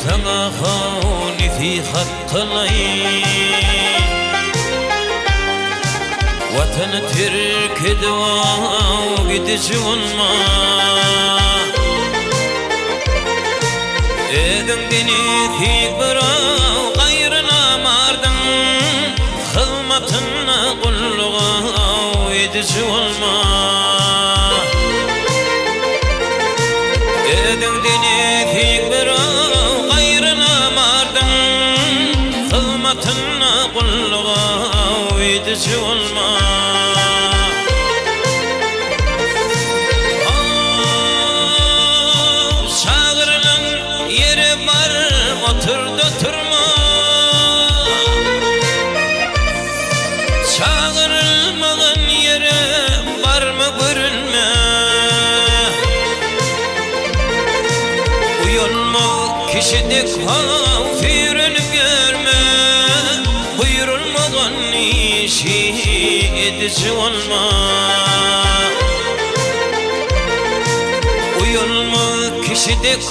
sana خوني في خط لي وطن ترك دواء وقدش والماء إذن ديني فيك براو غيرنا ماردن خدمتنا قل لغاو وقدش والماء إذن ديني فيك براو غيرنا ماردن خدمتنا قل لغاو وقدش والماء Oturdu oturma çağırılmadan yere var mı görünme uyanma kişidik fiirini görme buyurulmadan işi edici olma uyanma kişidik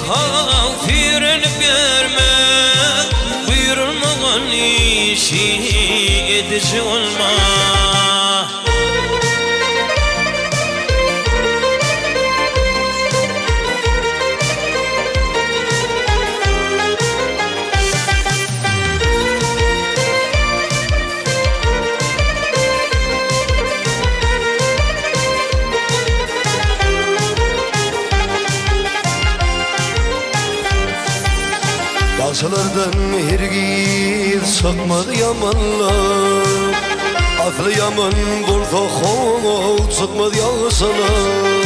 fiirini görme buyurulmadan işi edici olma Yaşalardan hergir çıkmadı yamanlar Aklı yaman korkak çıkmadı yaşalar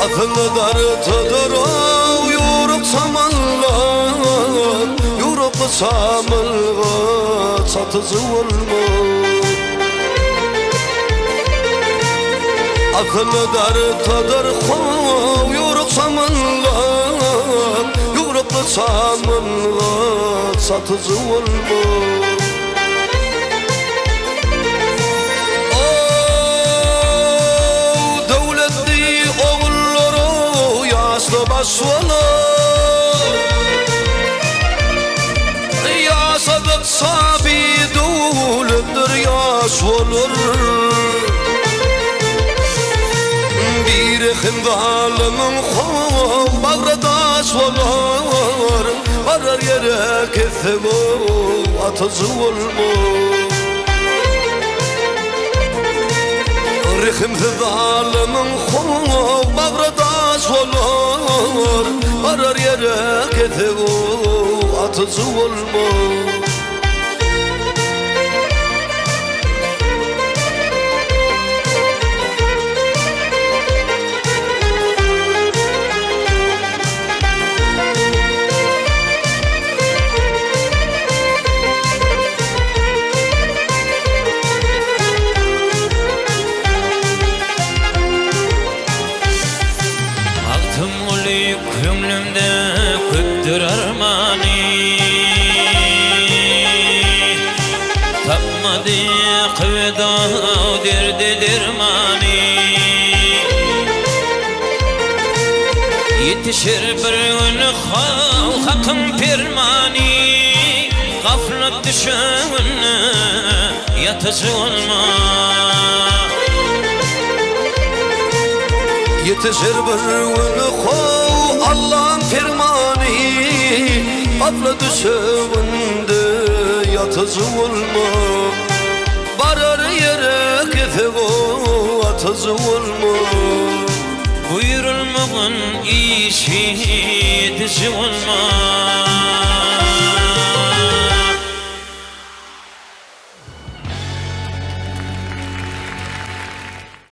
Akıllı darıtıdır yoruk samanlar Yoruklu samanlar çatısı olmaz Akıllı darıtıdır yoruk samanlar Yoruklu samanlar çatısı olmaz Devletli oğulları yaşlı başvalar Yaşadık sabi devlettir yaş olur Bir hindalımın kov bağradaş olur Varar yere kefego atıcı olmaz Rıhım hindalımın kov bağradaş olur Varar yere kefego atıcı olmaz Kömlümde köktür armani Tapmadı kıvda derdi dermani Yetişir bir gün hakkın pirmani Gaflet düşene yatıcı olma Yetişir bir gün Allah'ın fermanı Afla düşevinde yatıcı olma Varar yere kefego atıcı olma Buyurulmadan işi edici olma